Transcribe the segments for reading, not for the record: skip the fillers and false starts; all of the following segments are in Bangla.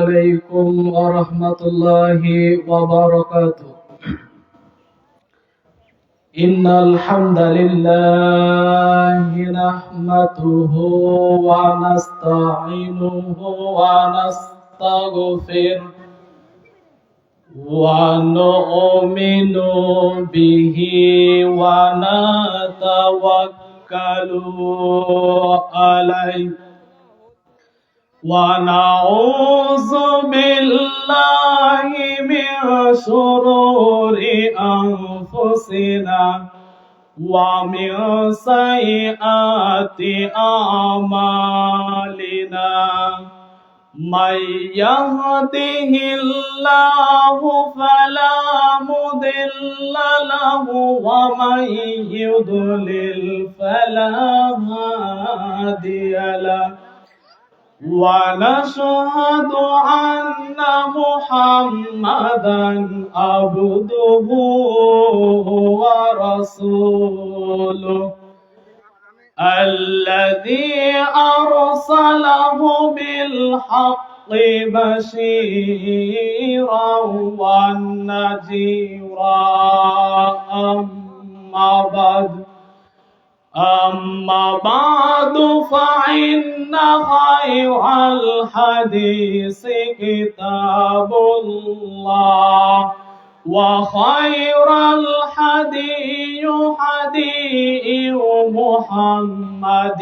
عليكم ورحمة الله وبركاته. إن الحمد لله نحمده ونستعينه ونستغفره ونؤمن به ونتوكل عليه ونعوذ بالله من شرور أنفسنا ومن سيئات أعمالنا من يهده الله فلا مضل له ومن يضلل فلا هادي له ونشهد أن محمدا عبده ورسوله الذي أرسله بالحق بشيرا ونذيرا أما بعد فإن خير الحديث كتاب الله وخير الهدي هدي محمد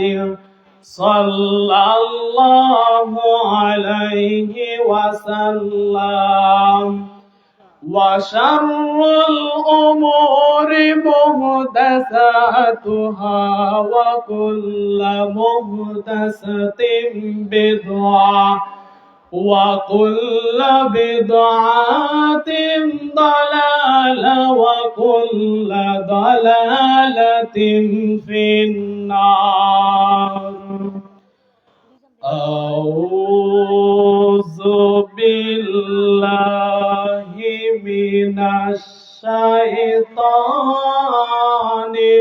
صلى الله عليه وسلم وشر الأمور محدثاتها وكل محدثة بدعة وكل بدعة ضلالة وكل ضلالة في النار. أعوذ بالله من الشيطان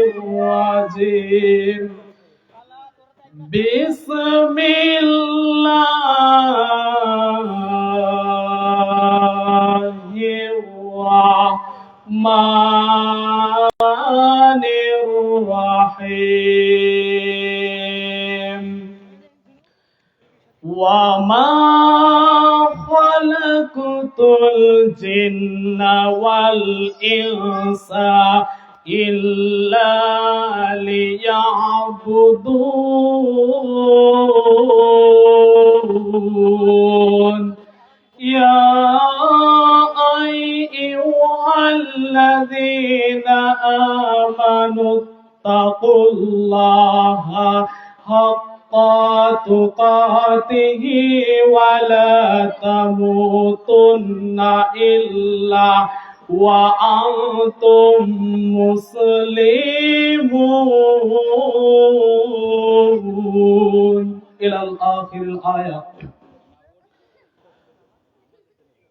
الرجيم. بسم الله الرحمن الرحيم. وما خلقت الجن والإنس إلا ليعبدون. يا أيها الذين آمنوا اتقوا الله حق تقاته ولا تموتن إلا وأنتم مسلمون. إلى آخر الآية.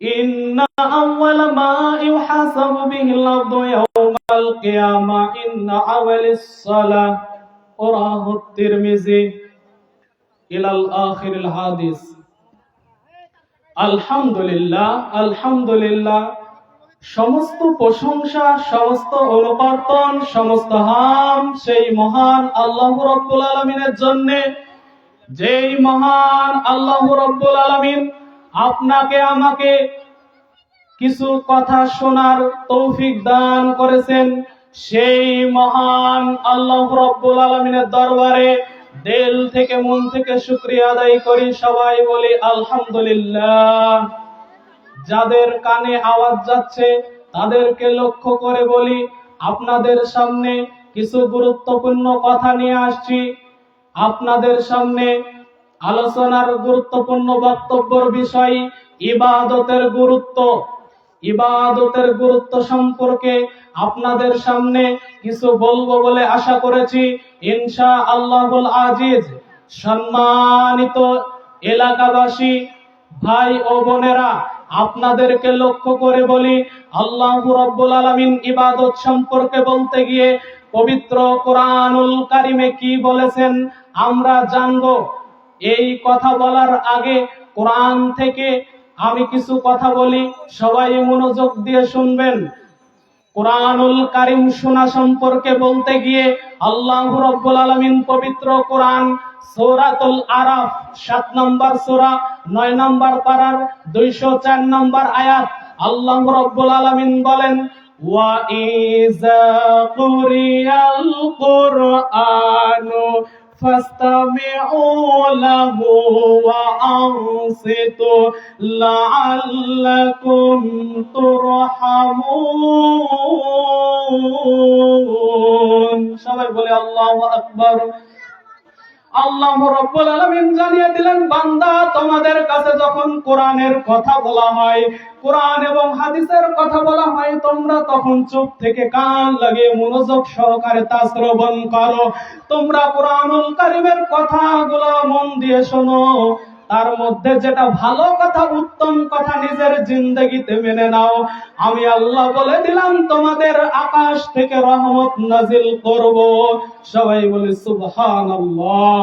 إن أول ما يحاسب به العبد يوم القيامة إن أول الصلاة رواه الترمذي إلى آخر الحديث. আলহামদুলিল্লাহ আলহামদুলিল্লাহ, সমস্ত প্রশংসা, সমস্ত অনুকর্তন, সমস্ত হাম সেই মহান আল্লাহ রাব্বুল আলামিনের জন্য, যেই মহান আল্লাহ রাব্বুল আলামিন আপনাকে আমাকে কিছু কথা শোনার তৌফিক দান করেছেন। সেই মহান আল্লাহ রাব্বুল আলামিনের দরবারে দিল থেকে মন থেকে শুকরিয়া আদায় করি। সবাই বলি আলহামদুলিল্লাহ। যাদের কানে আওয়াজ যাচ্ছে তাদেরকে লক্ষ্য করে বলি, আপনাদের সামনে কিছু গুরুত্বপূর্ণ কথা নিয়ে আসছি। আপনাদের সামনে আলোচনার গুরুত্বপূর্ণ বক্তব্যের বিষয় ইবাদতের গুরুত্ব। ইবাদতের গুরুত্ব সম্পর্কে আপনাদের সামনে কিছু বলবো বলে আশা করেছি ইনশাআল্লাহুল আজিজ। সম্মানিত এলাকাবাসী, ভাই ও বোনেরা, আপনাদেরকে লক্ষ্য করে বলি, আল্লাহ রাব্বুল আলামিন ইবাদত সম্পর্কে বলতে গিয়ে পবিত্র কোরআনুল কারিমে কি বলেছেন আমরা জানবো। এই কথা বলার আগে কোরআন থেকে আমি কিছু কথা বলি, সবাই মনোযোগ দিয়ে শুনবেন। কুরআনুল কারীম শোনা সম্পর্কে বলতে গিয়ে আল্লাহ রাব্বুল আলামিন পবিত্র কুরআন সূরাতুল আরাফ 7 নম্বর সূরা 9 নম্বর পারার 204 নম্বর আয়াত আল্লাহ রাব্বুল আলামিন বলেন, ওয়া ইযা কুরিয়াল কুরআনু ফাসতামিউ লাহু ওয়া আনসিতু লাআল্লাকুম তুরহামুন। সবাই বলে আল্লাহু আকবার। আল্লাহ রাব্বুল আলামিন জানিয়ে দিলেন, বান্দা তোমাদের কাছে যখন কোরআনের কথা বলা হয়, কোরআন এবং হাদিসের কথা বলা হয়, তোমরা তখন চুপ থেকে কান লাগিয়ে মনোযোগ সহকারে তা শ্রবণ করো। তোমরা কুরআনুল কারীমের কথাগুলো মন দিয়ে শোনো। তার মধ্যে যেটা ভালো কথা, উত্তম কথা, নিজের জিন্দেগিতে মেনে নাও। আমি আল্লাহ বলে দিলাম তোমাদের আকাশ থেকে রহমত নাজিল করব। সবাই বলে সুবহানাল্লাহ।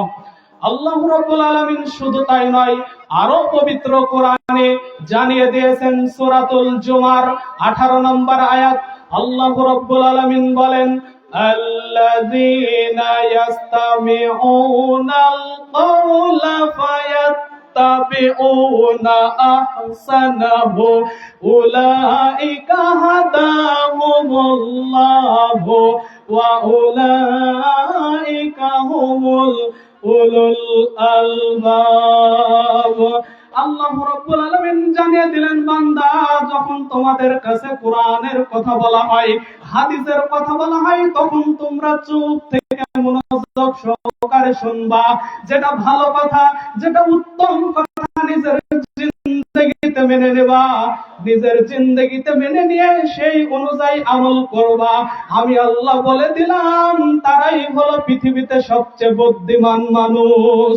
আল্লাহ রাব্বুল আলামিন শুধু তাই নয়, আরো পবিত্র কোরআনে জানিয়ে দিয়েছেন সূরাতুল জুমার 18 নম্বর আয়াত আল্লাহ রাব্বুল আলামিন বলেন, الذين يستمعون القول فيتبعون أحسنه أولئك هداهم الله وأولئك هم أولو الألباب। আল্লাহ রাব্বুল আলামিন জানিয়ে দিলেন, বান্দা যখন তোমাদের কাছে কোরআনের কথা বলা হয়, হাদিসের কথা বলা হয়, তখন তোমরা চুপ থেকে মনোযোগ সহকারে শুনবা। যেটা ভালো কথা, যেটা উত্তম কথা, নিজের জিন্দেগিতে মেনে নেবা। নিজের জিন্দেগিতে মেনে নিয়ে সেই অনুযায়ী আমল করবা। আমি আল্লাহ বলে দিলাম তারাই হলো পৃথিবীতে সবচেয়ে বুদ্ধিমান মানুষ।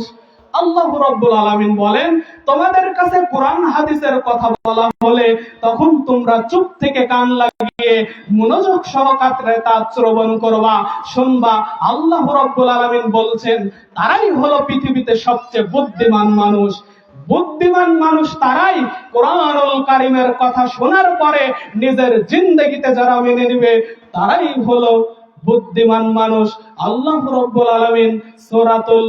আল্লাহ রাব্বুল আলামিন বলেন, তোমাদের কাছে কোরআন হাদিসের কথা বলা হলে তখন তোমরা চুপ থেকে কান লাগিয়ে মনোযোগ সহকারে তা শ্রবণ করবা, শুনবা। আল্লাহ রাব্বুল আলামিন বলছেন তারাই হলো পৃথিবীতে সবচেয়ে বুদ্ধিমান মানুষ। বুদ্ধিমান মানুষ তারাই কোরআনুল কারীমের কথা শোনার পরে নিজের জিন্দেগিতে যারা মেনে নেবে, তারাই হলো বুদ্ধিমান মানুষ। আল্লাহ রাব্বুল আলামিন সূরাতুল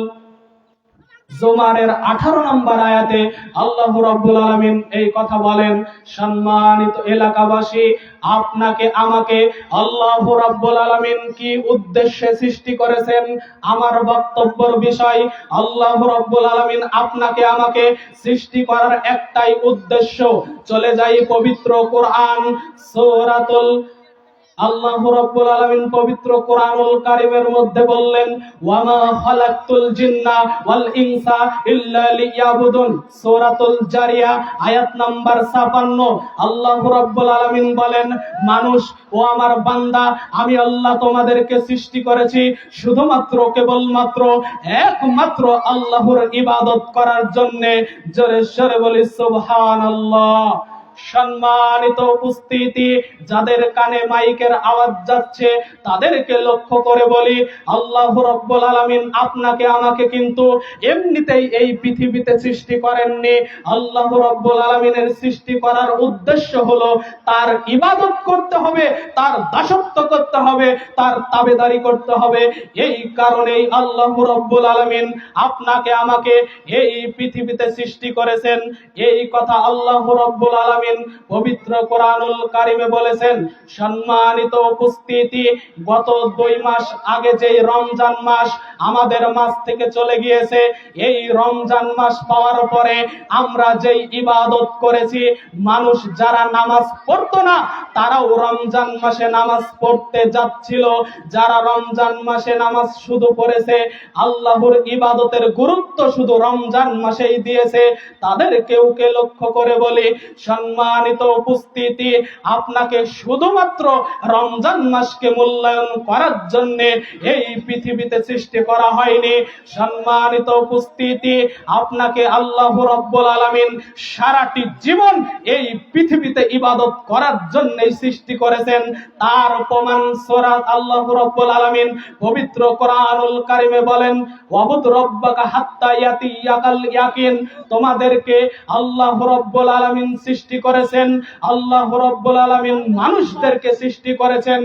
জুমারের 18 নম্বর আয়াতে আল্লাহ রাব্বুল আলামিন এই কথা বলেন। সম্মানিত এলাকাবাসী, আপনাকে আমাকে আল্লাহ রাব্বুল আলামিন কি উদ্দেশ্যে সৃষ্টি করেছেন? আমার বক্তব্যের বিষয়, আল্লাহ রাব্বুল আলামিন আপনাকে আমাকে সৃষ্টি করার একটাই উদ্দেশ্য। চলে যাই পবিত্র কোরআন সূরাতুল আল্লাহ রাব্বুল আলামিন পবিত্র কোরআনুল কারীমের মধ্যে বললেন, ওয়ামা খালাকতুল জিন্না ওয়াল ইনসা ইল্লা লিয়াবুদুন। সূরাতুল জারিয়া আয়াত নাম্বার 56 আল্লাহ রাব্বুল আলামিন বলেন, মানুষ ও আমার বান্দা, আমি আল্লাহ তোমাদেরকে সৃষ্টি করেছি শুধুমাত্র কেবলমাত্র একমাত্র আল্লাহর ইবাদত করার জন্য। জোরে সোরে বলি সুবহানাল্লাহ। সম্মানিত উপস্থিতি, যাদের কানে মাইকের আওয়াজ যাচ্ছে তাদেরকে লক্ষ্য করে বলি, আল্লাহ রাব্বুল আলামিন আপনাকে আমাকে কিন্তু এমনিতেই এই পৃথিবীতে সৃষ্টি করেননি। আল্লাহ রাব্বুল আলামিনের সৃষ্টি করার উদ্দেশ্য হলো তার ইবাদত করতে হবে, তার দাসত্ব করতে হবে, তার তাবেদারি করতে হবে। এই কারণেই আল্লাহ রাব্বুল আলামিন আপনাকে আমাকে এই পৃথিবীতে সৃষ্টি করেছেন। এই কথা আল্লাহ রাব্বুল আলামিন পবিত্র কোরআনুল কারীমে বলেছেন। সম্মানিত উপস্থিতি, গত 2 মাস আগে যেই রমজান মাস আমাদের মাস থেকে চলে গিয়েছে, এই রমজান মাস পাওয়ার পরে আমরা যেই ইবাদত করেছি, মানুষ যারা নামাজ পড়তো না তারাও রমজান মাসে নামাজ পড়তে যাচ্ছিল। যারা রমজান মাসে নামাজ শুধু পড়েছে, আল্লাহর ইবাদতের গুরুত্ব শুধু রমজান মাসেই দিয়েছে, তাদের কেউকে লক্ষ্য করে বলি, সম্মানিত উপস্থিতি, আপনাকে শুধুমাত্র রমজান মাসকে মূল্যায়ন করার জন্য এই পৃথিবীতে সৃষ্টি করা হয়নি। সম্মানিত উপস্থিতি, আপনাকে আল্লাহ রাব্বুল আলামিন সারাটি জীবন এই পৃথিবীতে ইবাদত করার জন্যই সৃষ্টি করেছেন। তার প্রমাণ সূরা আল্লাহ রাব্বুল আলামিন পবিত্র কোরআনুল কারিমে বলেন, ওয়াবুদ রাব্বাকা হাত্তা ইয়াতিয়াকাল ইয়াকিন। তোমাদেরকে আল্লাহ রাব্বুল আলামিন সৃষ্টি করেছেন, আল্লাহ রাব্বুল আলামিন মানুষদেরকে সৃষ্টি করেছেন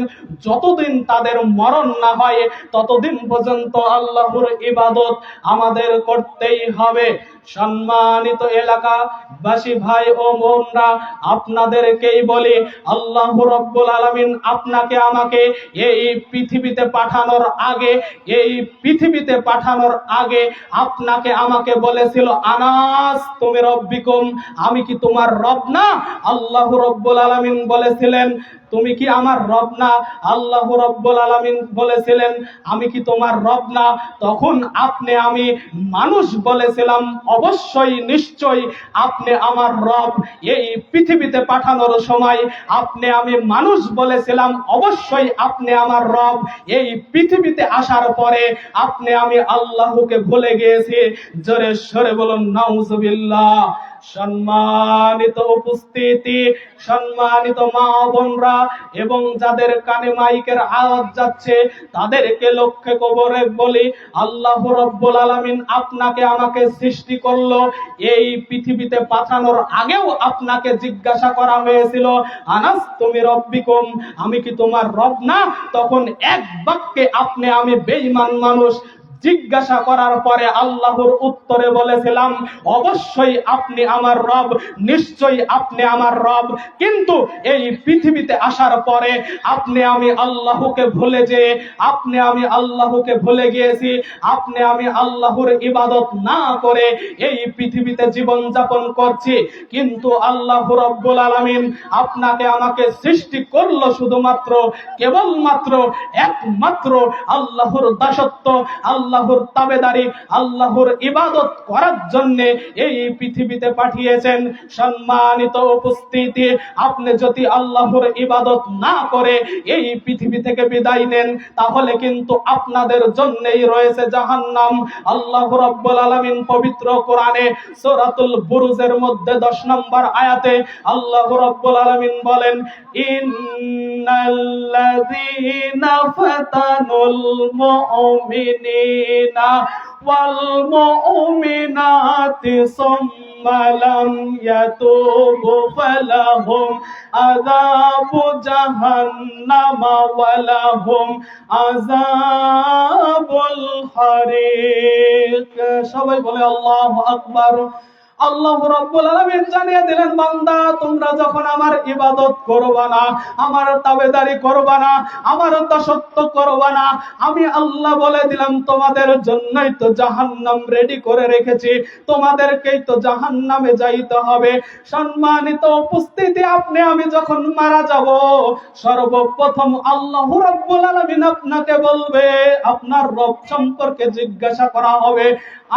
যতদিন তাদের মরণ না হয় ততদিন পর্যন্ত আল্লাহর ইবাদত আমাদের করতেই হবে। সম্মানিত এলাকাবাসী ভাই ও বোনরা, আপনাদেরকেই বলি, আল্লাহ রাব্বুল আলামিন আপনাকে আমাকে এই পৃথিবীতে পাঠানোর আগে আপনাকে আমাকে বলেছিল, আনাস তুমি রব্বিকুম, আমি কি তোমার রব না? আল্লাহ রাব্বুল আলামিন বলেছিলেন, তুমি কি আমার রব না? আল্লাহ রাব্বুল আলামিন বলেছিলেন, আমি কি তোমার রব না? তখন আমি মানুষ বলেছিলাম, অবশ্যই নিশ্চয়ই আপনি আমার রব। এই পৃথিবীতে পাঠানোর সময় আমি মানুষ বলেছিলাম, অবশ্যই আপনি আমার রব। এই পৃথিবীতে আসার পরে আমি আল্লাহকে ভুলে গিয়েছি। জোরে সরে বলুন নাউজুবিল্লাহ। সম্মানিত উপস্থিতি, সম্মানিত মা বোনরা এবং যাদের কানে মাইকের আওয়াজ যাচ্ছে তাদেরকে লক্ষ্য করে বলি, আল্লাহ রাব্বুল আলামিন আপনাকে আমাকে সৃষ্টি করলো। এই পৃথিবীতে পাঠানোর আগেও আপনাকে জিজ্ঞাসা করা হয়েছিল, আনাস তুমি রব্বিকুম, আমি কি তোমার রব না? তখন এক বাক্যে আমি বেঈমান মানুষ জিজ্ঞাসা করার পরে আল্লাহর উত্তরে বলেছিলাম, অবশ্যই আপনি আমার রব, নিশ্চয়ই আপনি আমার রব। কিন্তু এই পৃথিবীতে আসার পরে আমি আল্লাহকে ভুলে গিয়েছি। আমি আল্লাহর ইবাদত না করে এই পৃথিবীতে জীবন যাপন করছি। কিন্তু আল্লাহ রাব্বুল আলামিন আপনাকে আমাকে সৃষ্টি করলো শুধুমাত্র, কেবলমাত্র, একমাত্র আল্লাহর দাসত্ব, আল্লাহর তাবেদারি, আল্লাহর ইবাদত করার জন্য এই পৃথিবীতে পাঠিয়েছেন। সম্মানিত উপস্থিতি, আপনি যদি আল্লাহর ইবাদত না করে এই পৃথিবী থেকে বিদায় নেন তাহলে কিন্তু আপনাদের জন্যই রয়েছে জাহান্নাম। আল্লাহ রাব্বুল আলামিন পবিত্র কোরআনে সূরাতুল বুরুজের মধ্যে 10 নম্বর আয়াতে আল্লাহ রাব্বুল আলামিন বলেন, ইন্নাল্লাযীনা ফাতানুল মুমিনিনা ওয়াল মুমিনাতি সুম্মা লাম ইয়াতুবু ফালাহুম আযাবু জাহান্নাম ওয়া লাহুম আযাবুল হারিক। সবাই বলে আল্লাহু আকবার। আল্লাহ রাব্বুল আলামিন জানিয়ে দিলেন, বান্দা তোমরা যখন আমার ইবাদত করবা না, আমার তাবেদারি করবা না, আমার দাসত্ব করবা না, আমি আল্লাহ বলে দিলাম তোমাদের জন্যই তো জাহান্নাম রেডি করে রেখেছি, তোমাদেরকেই তো জাহান্নামে যাইতে হবে। সম্মানিত উপস্থিতি, আমি যখন মারা যাব সর্বপ্রথম আল্লাহ রাব্বুল আলামিন আপনাকে বলবে, আপনার রব সম্পর্কে জিজ্ঞাসা করা হবে,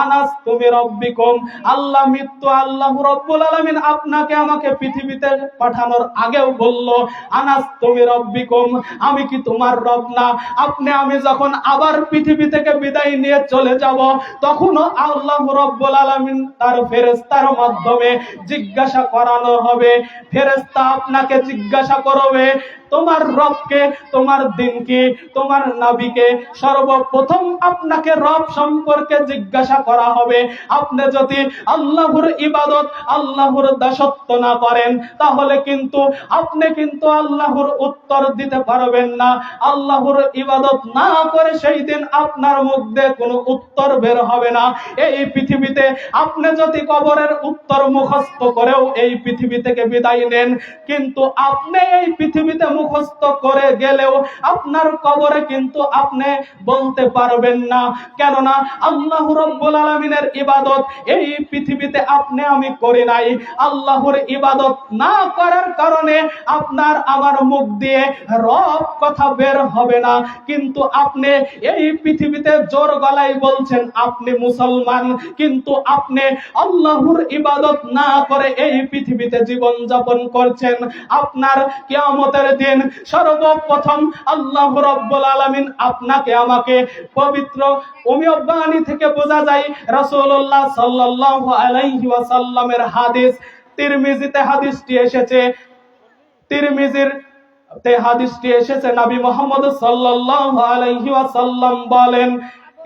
আনাস তুমি রব্বিকুম। আল্লাহ রাব্বুল আলামিন আপনাকে আমাকে পৃথিবীতে পাঠানোর আগেও বলল, আনাস তুমি রব্বিকুম, আমি কি তোমার রব না? আমি যখন আবার পৃথিবী থেকে বিদায় নিয়ে চলে যাব তখনও আল্লাহ রাব্বুল আলামিন তার ফেরেশতার মাধ্যমে জিজ্ঞাসা করানো হবে। ফেরেশতা আপনাকে জিজ্ঞাসা করবে, তোমার রবকে, তোমার দিনকে, তোমার নবীকে। সর্বপ্রথম আপনাকে রব সম্পর্কে জিজ্ঞাসা করা হবে। আপনি যদি আল্লাহর ইবাদত, আল্লাহর দাসত্ব না করেন তাহলে আপনি আল্লাহর উত্তর দিতে পারবেন না। আল্লাহর ইবাদত না করে সেই দিন আপনার মুখ দিয়ে কোনো উত্তর বের হবে না। এই পৃথিবীতে আপনি যদি কবরের উত্তর মুখস্থ করেও এই পৃথিবী থেকে বিদায় নেন, কিন্তু আপনি এই পৃথিবীতে মুখস্থ করে গেলেও আপনার কবরে কিন্তু আপনি বলতে পারবেন না। কেননা আল্লাহ রাব্বুল আলামিনের ইবাদত এই পৃথিবীতে আপনি আমি করি নাই। আল্লাহর ইবাদত না করার কারণে আপনার আমার মুখ দিয়ে রব কথা বের হবে না, কিন্তু আপনি এই পৃথিবীতে জোর গলায় বলছেন আপনি মুসলমান, কিন্তু আপনি আল্লাহর ইবাদত না করে এই পৃথিবীতে জীবন যাপন করছেন। আপনার কিয়ামতের দিন সর্বপ্রথম আল্লাহ রাব্বুল আলামিন আপনাকে আমাকে পবিত্র অমীয় বাণী থেকে বোঝা যায়, রাসূলুল্লাহ সাল্লাল্লাহু আলাইহি ওয়াসাল্লামের হাদিস, তিরমিজিতে হাদিসটি এসেছে, তিরমিজির তে হাদিসটি এসেছে, নবী মুহাম্মদ সাল্লাল্লাহু আলাইহি ওয়াসাল্লাম বলেন,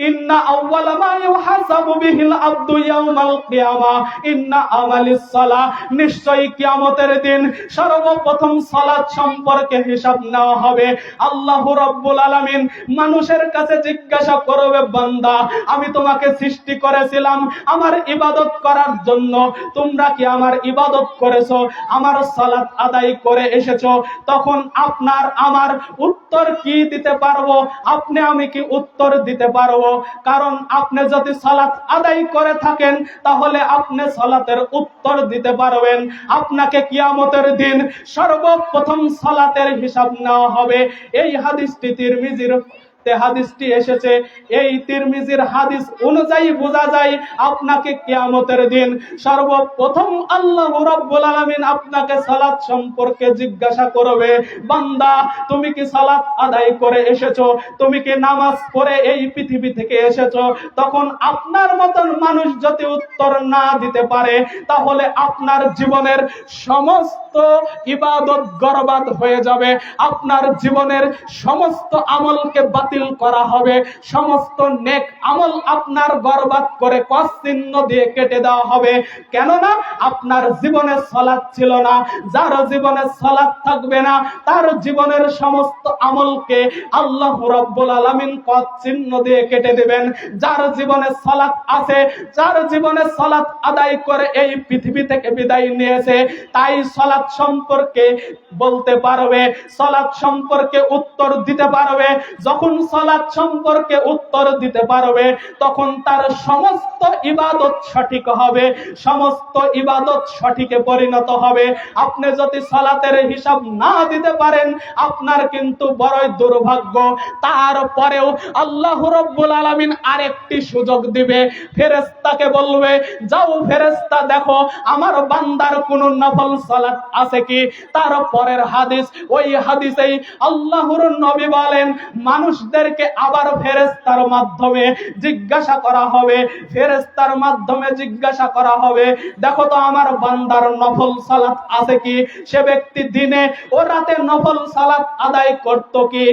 ইন্না আউওয়ালা মা ইউহাসাবু বিহিল আবদু ইয়াউমাল কিয়ামা ইন্না আমালিস সালাহ, নিশ্চয়ই কিয়ামতের দিন সর্বপ্রথম সালাত সম্পর্কে হিসাব নেওয়া হবে। আল্লাহ রাব্বুল আলামিন মানুষের কাছে জিজ্ঞাসা করবে, বান্দা আমি তোমাকে সৃষ্টি করেছিলাম আমার ইবাদত করার জন্য, তোমরা কি আমার ইবাদত করেছো, আমার সালাত আদায় করে এসেছো? তখন আপনার আমার উত্তর কি দিতে পারবো? আপনি আমি কি উত্তর দিতে পারবো? কারণ আপনি যদি সালাত আদায় করে থাকেন তাহলে আপনি সালাতের উত্তর দিতে পারবেন। আপনাকে কিয়ামতের দিন সর্বপ্রথম সালাতের হিসাব নেওয়া হবে। এই হাদিসটি তিরমিজির হাদিসটি এসেছে, এই তিরমিজির হাদিস অনুযায়ী বোঝা যায় আপনাকে কিয়ামতের দিন সর্বপ্রথম আল্লাহ রাব্বুল আলামিন আপনাকে সালাত সম্পর্কে জিজ্ঞাসা করবে, বান্দা তুমি কি সালাত আদায় করে এসেছো, তুমি কি নামাজ পড়ে এই পৃথিবী থেকে এসেছো? তখন আপনার মতন মানুষ যদি উত্তর না দিতে পারে তাহলে আপনার জীবনের সমস্ত ইবাদত বরবাদ হয়ে যাবে, আপনার জীবনের সমস্ত আমলকে বাতিল করা হবে, সমস্ত নেক আমল আপনার বরবাদ করে ক্রস চিহ্ন দিয়ে কেটে দেওয়া হবে। কেননা আপনার জীবনে সালাত ছিল না। যার জীবনে সালাত থাকবে না তার জীবনের সমস্ত আমলকে আল্লাহ রাব্বুল আলামিন ক্রস চিহ্ন দিয়ে কেটে দিবেন। যার জীবনে সালাত আছে, যার জীবনে সালাত আদায় করে এই পৃথিবী থেকে বিদায় নিয়েছে, তাই সালাত সম্পর্কে বলতে পারবে, সালাত সম্পর্কে উত্তর দিতে পারবে। যখন সালাত সম্পর্কে উত্তর দিতে পারবে তখন তার সমস্ত ইবাদত সঠিক হবে, সমস্ত ইবাদত সঠিকে পরিণত হবে। আপনি যদি সালাতের হিসাব না দিতে পারেন আপনার কিন্তু বড়ই দুর্ভাগ্য। তারপরেও আল্লাহ রাব্বুল আলামিন আরেকটি সুযোগ দিবে, ফেরেশতাকে বলবে, যাও ফেরেশতা দেখো আমার বান্দার কোন নফল সালাত আছে কি। তারপরের হাদিস, ওই হাদিসেই আল্লাহর নবী বলেন মানুষদেরকে আবার ফেরেশতার মাধ্যমে জিজ্ঞাসা করা হবে, ফেরেশতার মাধ্যমে জিজ্ঞাসা করা হবে, দেখো তো আমার বান্দার নফল সালাত আছে কি, সে ব্যক্তি দিনে ও রাতে নফল সালাত আদায় করত কি।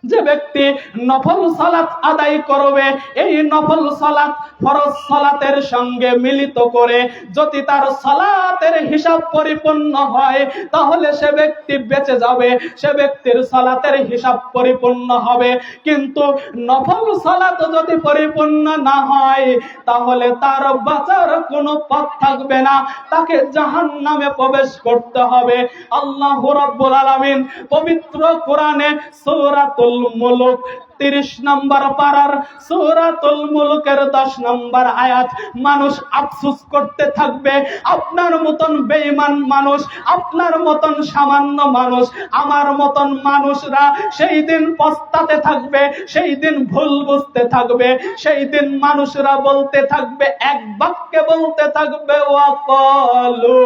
যে ব্যক্তি নফল সালাত আদায় করবে, এই নফল সালাত ফরজ সালাতের সঙ্গে মিলিত করে যদি তার সালাতের হিসাব পরিপূর্ণ হয় তাহলে সে ব্যক্তি বেঁচে যাবে, সে ব্যক্তির সালাতের হিসাব পরিপূর্ণ হবে। কিন্তু নফল সালাত যদি পরিপূর্ণ না হয় তাহলে তার বাঁচার কোনো পথ থাকবে না, তাকে জাহান্নামে প্রবেশ করতে হবে। আল্লাহ রাব্বুল আলামিন পবিত্র কোরআনে সূরাতুল মুলক 30 নম্বর পারার সূরাতুল মুলকের 10 নম্বর আয়াত, মানুষ আফসোস করতে থাকবে, আপনার মতন বেঈমান মানুষ, আপনার মতন সামান্য মানুষ, আমার মতন মানুষরা সেই দিন পস্তাতে থাকবে, সেই দিন ভুল বুঝতে থাকবে, সেই দিন মানুষরা বলতে থাকবে, এক বাক্যে বলতে থাকবে, ওয়াকালু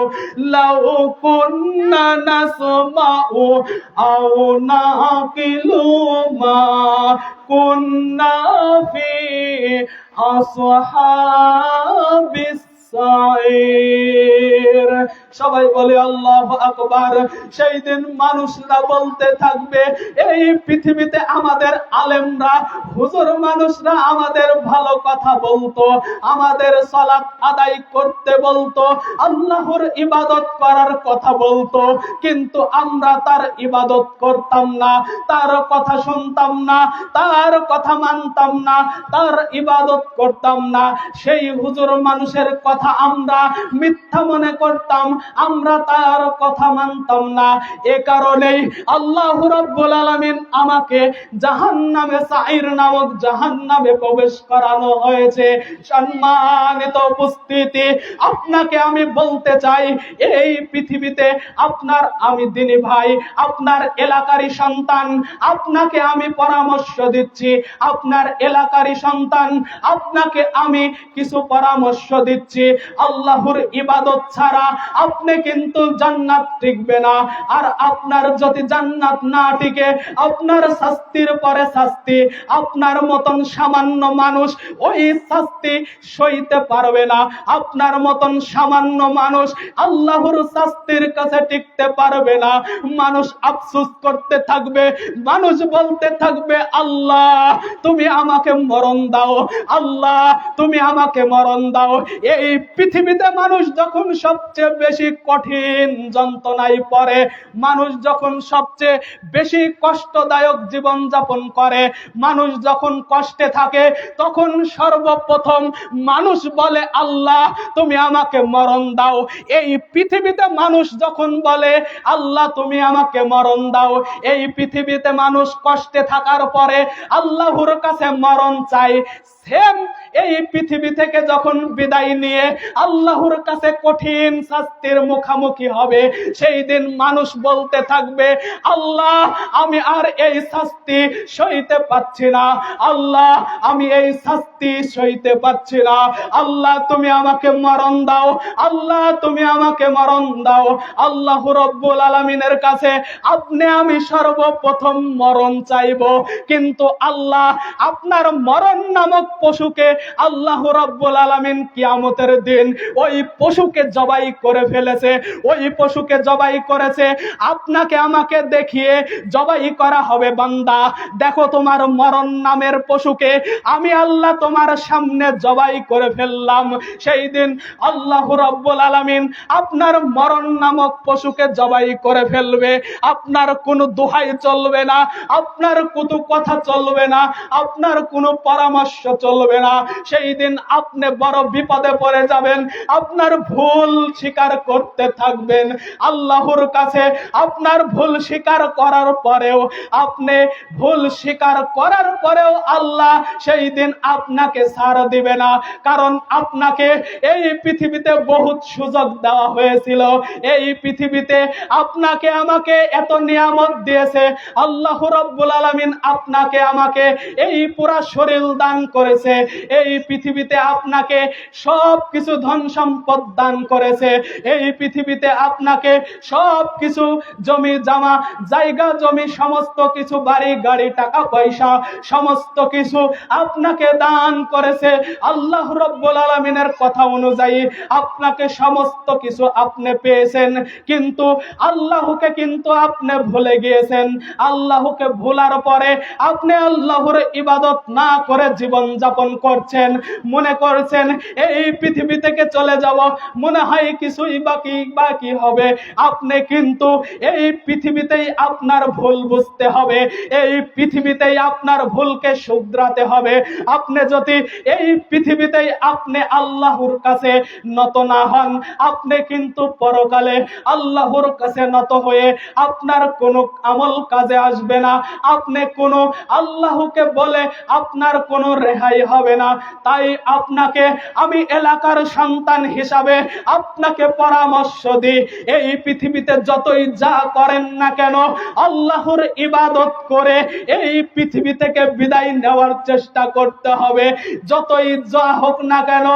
লাউ কুন্না নাসমাউ আও নাকিলু মা কুন্না ফি আসহাবিস সাইর। সবাই বলে আল্লাহু আকবার। সেই দিন মানুষরা বলতে থাকবে, এই পৃথিবীতে আমাদের আলেমরা, হুজুর মানুষরা আমাদের ভালো কথা বলতো, আমাদের সালাত আদায় করতে বলতো, আল্লাহর ইবাদত করার কথা বলতো, কিন্তু আমরা তার ইবাদত করতাম না, তার কথা শুনতাম না, তার কথা মানতাম না, তার ইবাদত করতাম না। সেই হুজুর মানুষের কথা আমরা মিথ্যা মনে করতাম, আমরা তার কথা মানতাম না। এ কারণেই আল্লাহ রাব্বুল আলামিন আমাকে জাহান্নামে সাইর নামক জাহান্নামে প্রবেশ করানো হয়েছে। সম্মানিত উপস্থিতি, আপনাকে আমি বলতে চাই, এই পৃথিবীতে আপনার আমি দিনী ভাই, আপনার এলাকারই সন্তান, আপনাকে আমি পরামর্শ দিচ্ছি, আপনার এলাকারই সন্তান, আপনাকে আমি কিছু পরামর্শ দিচ্ছি। আল্লাহর ইবাদত ছাড়া আপনি কিন্তু জান্নাত টিকবে না। আর আপনার যদি জান্নাত না টিকে, আপনার শাস্তির পরে শাস্তি, আপনার মতন সামান্য মানুষ ওই শাস্তি সইতে পারবে না। আপনার মতন সামান্য মানুষ আল্লাহর শাস্তির কাছে টিকতে পারবে না। মানুষ আফসোস করতে থাকবে, মানুষ বলতে থাকবে, আল্লাহ তুমি আমাকে মরণ দাও, আল্লাহ তুমি আমাকে মরণ দাও। এই পৃথিবীতে মানুষ যখন সবচেয়ে বেশি কঠিন যন্ত্রণায় পড়ে, মানুষ যখন সবচেয়ে বেশি কষ্টদায়ক জীবন যাপন করে, মানুষ যখন কষ্টে থাকে, তখন সর্বপ্রথম মানুষ বলে, আল্লাহ তুমি আমাকে মরণ দাও। এই পৃথিবীতে মানুষ যখন বলে, আল্লাহ তুমি আমাকে মরণ দাও, এই পৃথিবীতে মানুষ কষ্টে থাকার পরে আল্লাহর কাছে মরণ চায়। সেম এই পৃথিবী থেকে যখন বিদায় নিয়ে আল্লাহর কাছে কঠিন শাস্তির মুখোমুখি হবে, সেই দিন মানুষ বলতে থাকবে, আল্লাহ আমি আর এই শাস্তি সইতে পাচ্ছি না, আল্লাহ আমি এই শাস্তি সইতে পাচ্ছি না, আল্লাহ তুমি আমাকে মরণ দাও, আল্লাহ তুমি আমাকে মরণ দাও। আল্লাহ রাব্বুল আলামিনের কাছে আপনি আমি সর্বপ্রথম মরণ চাইব, কিন্তু আল্লাহ আপনার মরণ নামক পশুকে আল্লাহ রাব্বুল আলামিন কিয়ামতের দিন ওই পশুকে জবাই করে ফেলেছে। ওই পশুকে জবাই করেছে আপনাকে আমাকে দেখিয়ে জবাই করা হবে, বান্দা দেখো তোমার মরণ নামের পশুকে আমি আল্লাহ তোমার সামনে জবাই করে ফেললাম। সেই দিন আল্লাহ রাব্বুল আলামিন আপনার মরণ নামক পশুকে জবাই করে ফেলবে। আপনার কোনো দোহাই চলবে না, আপনার কোনো কথা চলবে না, আপনার কোনো পরামর্শ চলবে না। সেই দিন আপনি বড় বিপদে পড়ে যাবেন, আপনার ভুল স্বীকার করতে থাকবেন আল্লাহর কাছে। আপনার ভুল স্বীকার করার পরেও, আপনি ভুল স্বীকার করার পরেও আল্লাহ সেই দিন আপনাকে ছাড় দিবে না, কারণ আপনাকে এই পৃথিবীতে বহুত সুযোগ দেওয়া হয়েছিল। এই পৃথিবীতে আপনাকে আমাকে এত নিয়ামত দিয়েছে আল্লাহ রাব্বুল আলামিন, আপনাকে আমাকে এই পুরা শরীর দান করেছে। এই পৃথিবীতে আপনাকে সব কিছু ধন সম্পদ দান করেছে। এই পৃথিবীতে আপনাকে সব কিছু জমি জামা জায়গা জমি সমস্ত কিছু বাড়ি গাড়ি টাকা পয়সা সমস্ত কিছু আপনাকে দান করেছে। আল্লাহ রাব্বুল আলামিনের কথা অনুযায়ী আপনাকে সমস্ত কিছু আপনি পেয়েছেন, কিন্তু আল্লাহকে কিন্তু আপনি ভুলে গিয়েছেন। আল্লাহকে ভুলার পরে আপনি আল্লাহর ইবাদত না করে জীবন যাপন করছেন। মনে করছেন এই পৃথিবী থেকে চলে যাব, মনে হয় কিছুই বাকি হবে। আপনি কিন্তু এই পৃথিবীতেই আপনার ভুল বুঝতে হবে, এই পৃথিবীতেই আপনার ভুলকে শুধরাতে হবে। আপনি যদি এই পৃথিবীতেই আপনি আল্লাহর কাছে নত না হন, আপনি কিন্তু পরকালে আল্লাহর কাছে নত হয়ে আপনার কোনো আমল কাজে আসবে না। আপনি কোনো আল্লাহকে বলে আপনার কোনো রেহাই হবে না। তাই আপনাকে আমি এলাকার সন্তান হিসাবে আপনাকে পরামর্শ দিই, এই পৃথিবীতে যতই যা করেন না কেন আল্লাহর ইবাদত করে এই পৃথিবী থেকে বিদায় নেওয়ার চেষ্টা করতে হবে। যতই যা হোক না কেন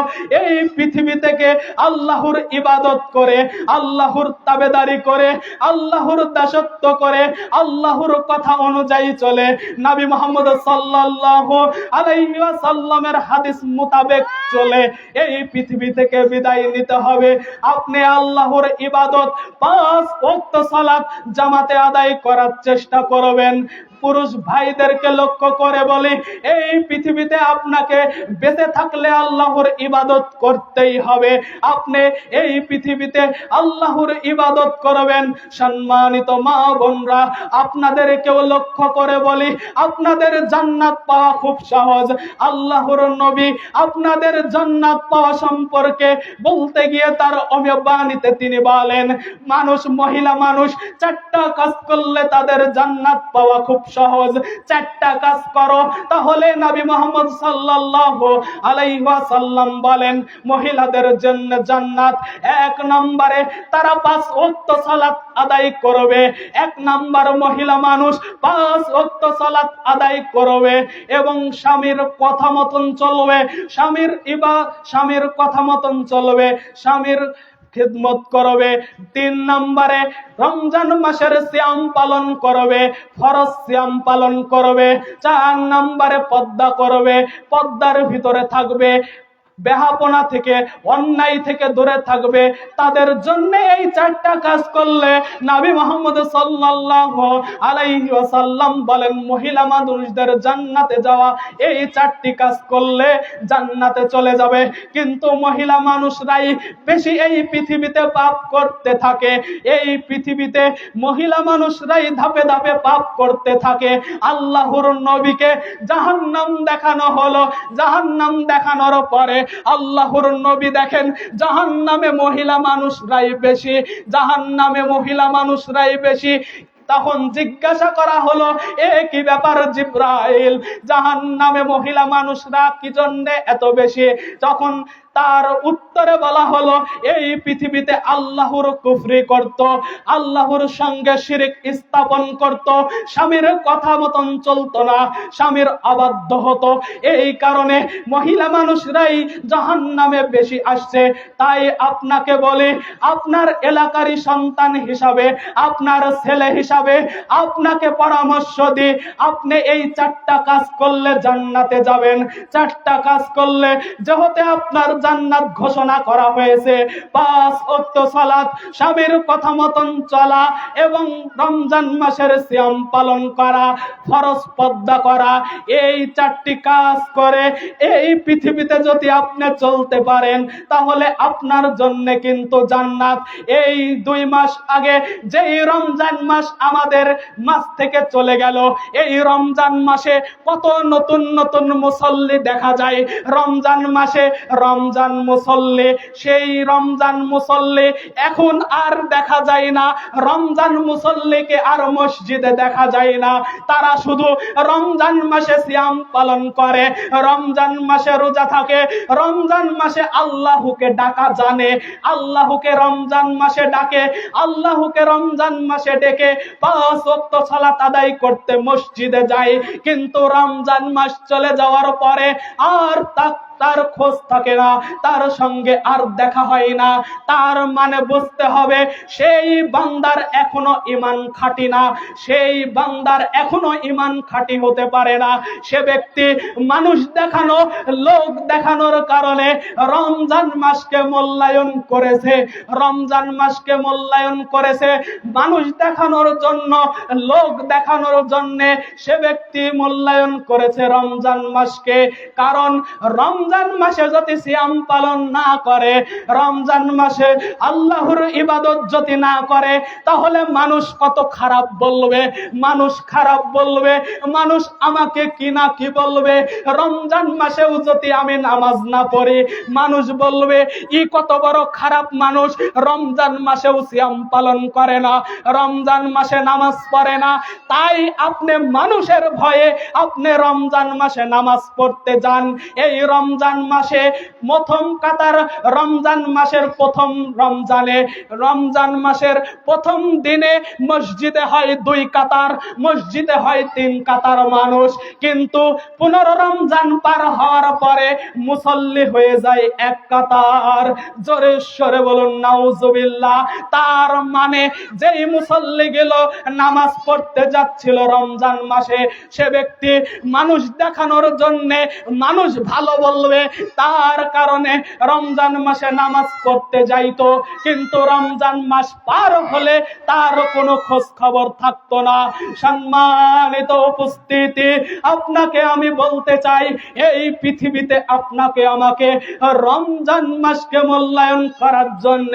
এই পৃথিবী থেকে আল্লাহর ইবাদত করে, আল্লাহর তাবেদারি করে, আল্লাহর দাসত্ব করে, আল্লাহর কথা অনুযায়ী চলে, নবী মুহাম্মদ সাল্লাল্লাহু আলাইহি ওয়াসাল্লামের হাদিস মোতাবেক চলে এই পৃথিবী থেকে বিদায় নিতে হবে। আপনি আল্লাহর ইবাদত 5 ওয়াক্ত সালাত জামাতে আদায় করার চেষ্টা করবেন। পুরুষ ভাইদেরকে লক্ষ্য করে বলি, এই পৃথিবীতে আপনাকে বেঁচে থাকলে আল্লাহর ইবাদত করতেই হবে। আপনি এই পৃথিবীতে আল্লাহর ইবাদত করবেন। সম্মানিত মা বোনরা, আপনাদেরকেও লক্ষ্য করে বলি, আপনাদের জান্নাত পাওয়া খুব সহজ। আল্লাহর নবী আপনাদের জান্নাত পাওয়া সম্পর্কে বলতে গিয়ে তার অমীবাণীতে তিনি বলেন, মহিলা মানুষ 4টা কাজ করলে তাদের জান্নাত পাওয়া খুব সহজ। 4টা কাজ করো, তাহলে নবী মুহাম্মদ সাল্লাল্লাহু আলাইহি ওয়াসাল্লাম বলেন মহিলাদের জন্য জান্নাত। 1 নম্বরে তারা 5 ওয়াক্ত সালাত আদায় করবে। 1 নম্বর মহিলা মানুষ 5 ওয়াক্ত সালাত আদায় করবে এবং স্বামীর কথা মতন চলবে, স্বামীর কথা মতন চলবে, স্বামীর খিদমত করবে। 3 নম্বরে রমজান মাসের সিয়াম পালন করবে, ফরজ সিয়াম পালন করবে। 4 নম্বরে পর্দা করবে, পর্দার ভিতরে থাকবে, বেহাপনা থেকে অন্যায় থেকে দূরে থাকবে। তাদের জন্য এই 4টা কাজ করলে নবী মুহাম্মদ সাল্লাল্লাহু আলাইহি ওয়াসাল্লাম বলেন মহিলা মানুষদের জান্নাতে যাওয়া এই 4টি কাজ করলে জান্নাতে চলে যাবে। কিন্তু মহিলা মানুষরাই বেশি এই পৃথিবীতে পাপ করতে থাকে। এই পৃথিবীতে মহিলা মানুষরাই ধাপে ধাপে পাপ করতে থাকে। আল্লাহর নবীকে জাহান্নাম দেখানো হলো, জাহান্নাম দেখানোর পরে আল্লাহর নবী দেখেন জাহান্নামে মহিলা মানুষরাই বেশি, জাহান্নামে মহিলা মানুষরাই বেশি। তখন জিজ্ঞাসা করা হলো, কি ব্যাপার জিবরাইল, জাহান্নামে মহিলা মানুষরা কি জন্য এত বেশি? তখন তার উত্তরে বলা হলো, এই পৃথিবীতে আল্লাহর কুফরি করত, আল্লাহর সঙ্গে শিরক স্থাপন করত, স্বামীর কথা মতন চলতো না, স্বামীর অবাধ্য হতো। এই কারণে মহিলা মানুষরাই জাহান্নামে বেশি আসছে। তাই আপনাকে বলি, আপনার এলাকারই সন্তান হিসাবে, আপনার ছেলে হিসাবে আপনাকে পরামর্শ দিই, আপনি এই 4টা কাজ করলে জান্নাতে যাবেন। 4টা কাজ করলে যেহেতু আপনার জান্নাত ঘোষণা করা হয়েছে। 5 ওয়াক্ত সালাত, স্বামীর কথা মতন চলা এবং রমজান মাসের সিয়াম পালন করা, ফরজ পর্দা করা, এই 4টি কাজ করে এই পৃথিবীতে যদি আপনি চলতে পারেন তাহলে আপনার জন্য কিন্তু জান্নাত। এই 2 মাস আগে যেই রমজান মাস আমাদের মাস থেকে চলে গেল, এই রমজান মাসে কত নতুন নতুন মুসল্লি দেখা যায়। রমজান মাসে রমজান মুসল্লি, সেই রমজান মুসল্লি এখন আর দেখা যায় না। রমজান মুসল্লিকে আর মসজিদে দেখা যায় না। তারা শুধু রমজান মাসে সিয়াম পালন করে, রমজান মাসে রোজা থাকে, রমজান মাসে আল্লাহকে ডাকা জানে, আল্লাহকে রমজান মাসে ডাকে, আল্লাহকে রমজান মাসে ডেকে 5 ওয়াক্ত সালাত আদায় করতে মসজিদে যায়। কিন্তু রমজান মাস চলে যাওয়ার পরে আর তার খোঁজ থাকে না, তার সঙ্গে আর দেখা হয় না। তার মানে বুঝতে হবে সেই বান্দার এখনো ঈমান খাঁটি না, সেই বান্দার এখনো ঈমান খাঁটি হতে পারে না। সে ব্যক্তি মানুষ দেখানো, লোক দেখানোর কারণে রমজান মাসকে মূল্যায়ন করেছে, রমজান মাসকে মূল্যায়ন করেছে মানুষ দেখানোর জন্য, লোক দেখানোর জন্য সে ব্যক্তি মূল্যায়ন করেছে রমজান মাসকে। কারণ রমজান মাসে যদি সিয়াম পালন না করে, রমজান মাসে আল্লাহর ইবাদত যদি না করে, তাহলে মানুষ কত খারাপ বলবে, মানুষ খারাপ বলবে, মানুষ আমাকে কি না কি বলবে। রমজান মাসেও যদি আমি নামাজ না পড়ি, মানুষ বলবে কত বড় খারাপ মানুষ, রমজান মাসেও সিয়াম পালন করে না, রমজান মাসে নামাজ পড়ে না। তাই আপনি মানুষের ভয়ে আপনি রমজান মাসে নামাজ পড়তে যান। এই রমজান মাসে প্রথম কাতার, রমজান মাসের প্রথম রমজানে, রমজান মাসের প্রথম দিনে মসজিদে হয় 2 কাতার, মসজিদে হয় 3 কাতার মানুষ। কিন্তু 15 রমজান পার হওয়ার পরে মুসল্লি হয়ে যায় 1 কাতার। জোরে সরে বলুন নাউজুবিল্লাহ। তার মানে যেই মুসল্লি গেল নামাজ পড়তে যাচ্ছিল রমজান মাসে, সে ব্যক্তি মানুষ দেখানোর জন্য, মানুষ ভালো বললে বলবে তার কারণে রমজান মাসে নামাজ পড়তে যাইতো, কিন্তু রমজান মাস পার হলে তার কোনো খোঁজ খবর থাকতো না। সম্মানিত উপস্থিতি, আপনাকে আমি বলতে চাই, এই পৃথিবীতে আপনাকে আমাকে রমজান মাসকে মূল্যায়ন করার জন্য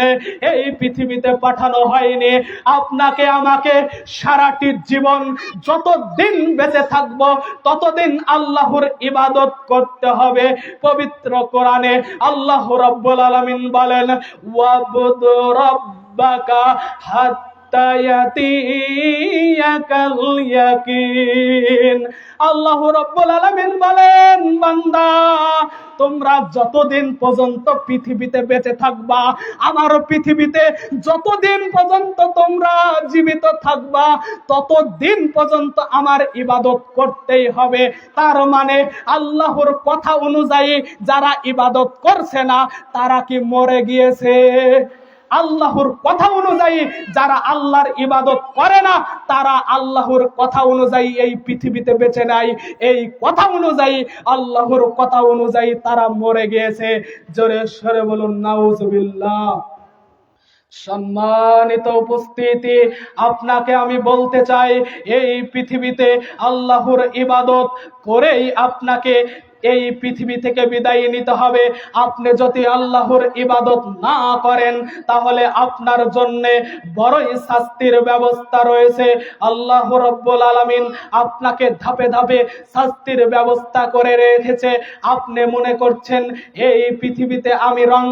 এই পৃথিবীতে পাঠানো হয়নি। আপনাকে আমাকে সারাটি জীবন যতদিন বেঁচে থাকবো ততদিন আল্লাহর ইবাদত করতে হবে। পবিত্র কোরআনে আল্লাহ রাব্বুল আলামিন বলেন, ওয়াবুদু রাব্বাকা হাত্তা ইয়াতিয়াকাল ইয়াকিন। আল্লাহ রাব্বুল আলামিন বলেন, বান্দা তোমরা যতদিন পর্যন্ত পৃথিবীতে বেঁচে থাকবা, আমার পৃথিবীতে যতদিন পর্যন্ত তোমরা জীবিত থাকবা ততদিন পর্যন্ত আমার ইবাদত করতেই হবে। তার মানে আল্লাহর কথা অনুযায়ী যারা ইবাদত করছে না তারা কি মরে গিয়েছে? আল্লাহর কথা অনুযায়ী যারা আল্লাহর ইবাদত করে না তারা আল্লাহর কথা অনুযায়ী এই পৃথিবীতে বেঁচে নাই। এই কথা অনুযায়ী, আল্লাহর কথা অনুযায়ী তারা মরে গিয়েছে। জোরে সরে বলুন নাউজুবিল্লাহ। সম্মানিত উপস্থিতি, আপনাকে আমি বলতে চাই, এই পৃথিবীতে আল্লাহর ইবাদত করেই আপনাকে এই পৃথিবী থেকে বিদায় নিতে হবে। আপনি যদি আল্লাহর ইবাদত না করেন তাহলে আপনার জন্য বড়ই শাস্তির ব্যবস্থা রয়েছে। আল্লাহ রাব্বুল আলামিন আপনাকে ধাপে ধাপে শাস্তির ব্যবস্থা করে রেখেছে। আপনি মনে করছেন এই পৃথিবীতে আমি রং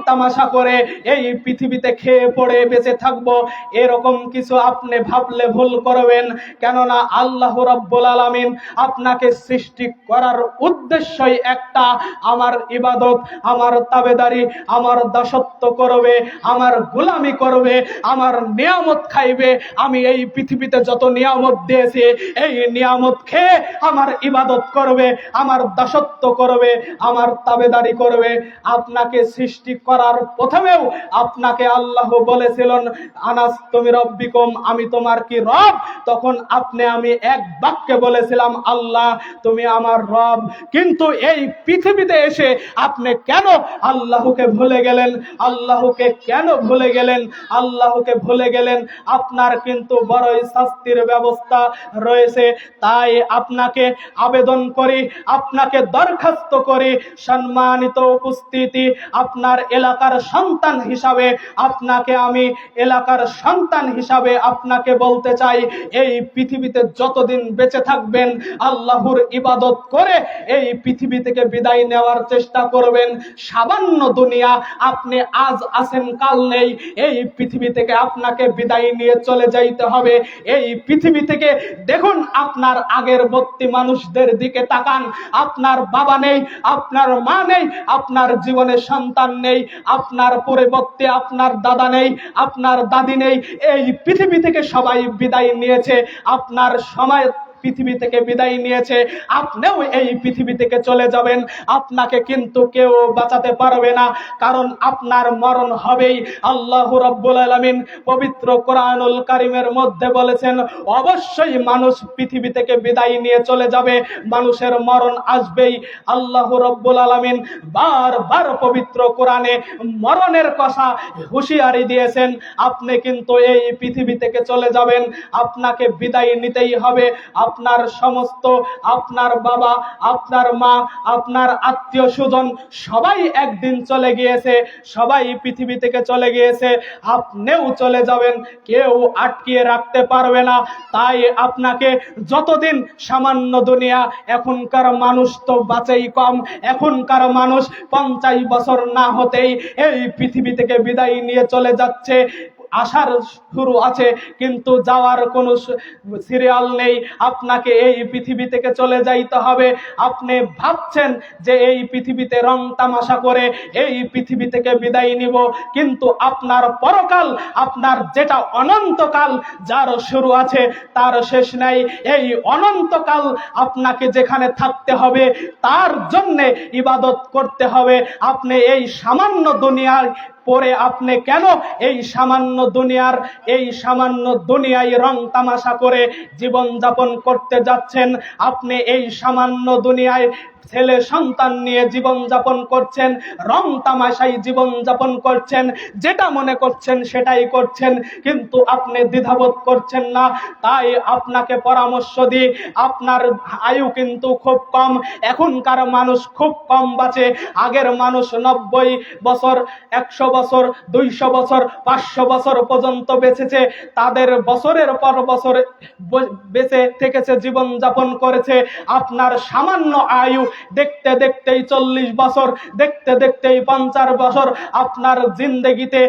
তামাশা করে এই পৃথিবীতে খেয়ে পড়ে বেঁচে থাকবো, এরকম কিছু আপনি ভাবলে ভুল করবেন। কেননা আল্লাহ রাব্বুল আলামিন আপনাকে সৃষ্টি করার উদ্দেশ্যই একটা, আমার ইবাদত, আমার তাবেদারি, আমার দাসত্ব করবে, আমার গোলামি করবে, আমার নিয়ামত খাইবে। আমি এই পৃথিবীতে যত নিয়ামত দিয়েছি এই নিয়ামত খেয়ে আমার ইবাদত করবে, আমার দাসত্ব করবে, আমার তাবেদারি করবে। আপনাকে সৃষ্টি করার প্রথমেও আপনাকে আল্লাহ বলেছিলেন, আনাস তুমি রব্বিকুম, আমি তোমার কি রব? তখন আমি এক বাক্যে বলেছিলাম, আল্লাহ তুমি আমার রব। কিন্তু এই পৃথিবীতে এসে আপনি কেন আল্লাহকে ভুলে গেলেন? আল্লাহকে কেন ভুলে গেলেন? আল্লাহকে ভুলে গেলেন। আপনার কিন্তু বড়ই শাস্তির ব্যবস্থা রয়েছে। তাই আপনাকে আবেদন করি, আপনাকে দরখাস্ত করি, সম্মানিত উপস্থিতি, আপনার এলাকার সন্তান হিসাবে আপনাকে আমি এলাকার সন্তান হিসাবে আপনাকে বলতে চাই, এই পৃথিবীতে যতদিন বেঁচে থাকবেন আল্লাহর ইবাদত করে এই পৃথিবী থেকে বিদায় নেওয়ার চেষ্টা করবেন। সামান্য দুনিয়া, আপনি আজ আছেন কাল নেই, এই পৃথিবী থেকে আপনাকে বিদায় নিয়ে চলে যাইতে হবে। এই পৃথিবী থেকে দেখুন, আপনার আগের বর্তী মানুষদের দিকে তাকান, আপনার বাবা নেই, আপনার মা নেই, আপনার জীবনে সন্তান নেই, আপনার পরিবর্তে আপনার দাদা নেই, আপনার দাদি নেই। এই পৃথিবী থেকে সবাই বিদায় নিয়েছে, আপনার সময় পৃথিবী থেকে বিদায় নিয়েছে, আপনিও এই পৃথিবী থেকে চলে যাবেন। আপনাকে কিন্তু কেউ বাঁচাতে পারবে না, কারণ আপনার মরণ হবেই। আল্লাহ রাব্বুল আলামিন পবিত্র কোরআনুল কারীমের মধ্যে বলেছেন, অবশ্যই মানুষ পৃথিবী থেকে বিদায় নিয়ে চলে যাবে, মানুষের মরণ আসবেই। আল্লাহ রাব্বুল আলামিন বারবার পবিত্র কোরআনে মরণের কথা হুঁশিয়ারি দিয়েছেন। আপনি কিন্তু এই পৃথিবী থেকে চলে যাবেন, আপনাকে বিদায় নিতেই হবে। আপনার সমস্ত, আপনার বাবা, আপনার মা, আপনার আত্মীয় স্বজন সবাই একদিন চলে গিয়েছে, সবাই পৃথিবী থেকে চলে গিয়েছে, আপনিও চলে যাবেন, কেউ আটকিয়ে রাখতে পারবে না। তাই আপনাকে যতদিন সামান্য দুনিয়া, এখনকার মানুষ তো বাঁচেই কম, এখনকার মানুষ 50 বছর না হতেই এই পৃথিবী থেকে বিদায় নিয়ে চলে যাচ্ছে। আসার শুরু আছে কিন্তু যাওয়ার কোনো সিরিয়াল নেই। আপনাকে এই পৃথিবী থেকে চলে যাইতে হবে। আপনি ভাবছেন যে এই পৃথিবীতে রং তামাশা করে এই পৃথিবী থেকে বিদায় নিব, কিন্তু আপনার পরকাল, আপনার যেটা অনন্তকাল, যার শুরু আছে তার শেষ নাই, এই অনন্তকাল আপনাকে যেখানে থাকতে হবে তার জন্য ইবাদত করতে হবে। আপনি এই সামান্য দুনিয়ায় পরে আপনি কেন এই সামান্য দুনিয়ায় রং তামাশা করে জীবন যাপন করতে যাচ্ছেন? আপনি এই সামান্য দুনিয়ায় ছেলে সন্তান নিয়ে জীবন যাপন করছেন, রং তামাশাই জীবন যাপন করছেন, যেটা মনে করছেন সেটাই করছেন, কিন্তু আপনি দ্বিধাবোধ করছেন না। তাই আপনাকে পরামর্শ দিই, আপনার আয়ু কিন্তু খুব কম, এখনকার মানুষ খুব কম বাঁচে। আগের মানুষ 90 বছর, 100 বছর, 200 বছর, 500 বছর পর্যন্ত বেঁচেছে। তাদের বছরের পর বছর বেঁচে থেকেছে, জীবন যাপন করেছে। আপনার সামান্য আয়ু, দেখতে দেখতেই 40 বছর, দেখতে দেখতেই 50 বছর আপনার জিন্দেগিতে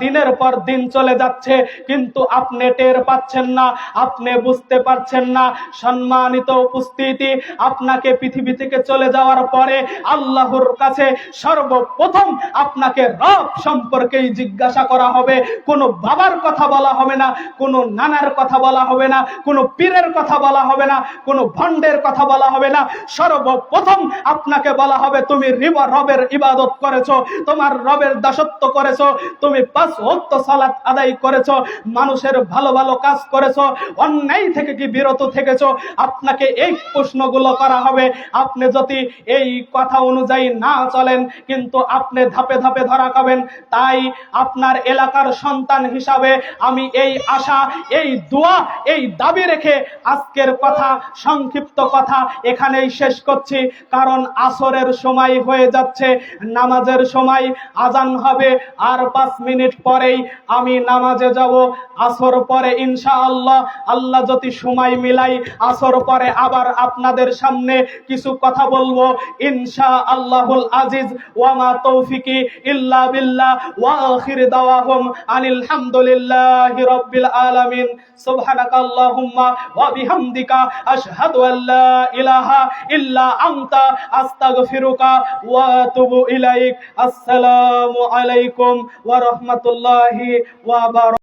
দিনের পর দিন চলে যাচ্ছে, কিন্তু আপনি টের পাচ্ছেন না, আপনি বুঝতে পারছেন না। সম্মানিত উপস্থিতি, আপনাকে পৃথিবী থেকে চলে যাওয়ার পরে আল্লাহর কাছে সর্বপ্রথম আপনাকে রব সম্পর্কেই জিজ্ঞাসা করা হবে। কোনো বাবার কথা বলা হবে না, কোনো নানার কথা বলা হবে না, কোনো পীরের কথা বলা হবে না, কোনো ভণ্ডের কথা বলা হবে না। সর্বপ্রথম আপনাকে বলা হবে, তুমি রবের ইবাদত করেছো, তোমার রবের দাসত্ব করেছো, তুমি 5 ওয়াক্ত সালাত আদায় করেছো, মানুষের ভালো ভালো কাজ করেছো, অন্যায় থেকে কি বিরত থেকেছো। আপনাকে এই প্রশ্নগুলো করা হবে। আপনি যদি এই কথা অনুযায়ী না চলেন, কিন্তু আপনি ধাপে ধাপে ধরা খাবেন। তাই আপনার এলাকার সন্তান হিসাবে আমি এই আশা, এই দোয়া, এই দাবি রেখে আজকের কথা, সংক্ষিপ্ত কথা এখানেই শেষ করছি। কারণ আসরের সময় হয়ে যাচ্ছে, নামাজের সময়, আজান হবে আর 5 মিনিট পরেই আমি নামাজে যাব। আসর পরে ইনশাআল্লাহ, আল্লাহ যদি সময় মিলাই, আসর পরে আবার আপনাদের সামনে কিছু কথা বলবো ইনশাআল্লাহুল আজিজ। ওয়া মা তৌফিকি ইল্লা বিল্লাহ, ওয়া আখির দাওয়াহুম আনিল হামদুলিল্লাহি রাব্বিল আলামিন। সুবহানাকাল্লাহুম্মা ওয়া বিহামদিকা আশহাদু আল্লা ইলাহা ইল্লা আনতা আস্তাগফিরুকা ওয়া আতুবু ইলাইক। আসসালামু আলাইকুম ওয়া রাহমাতুল্লাহি ওয়া বারাকাতুহু।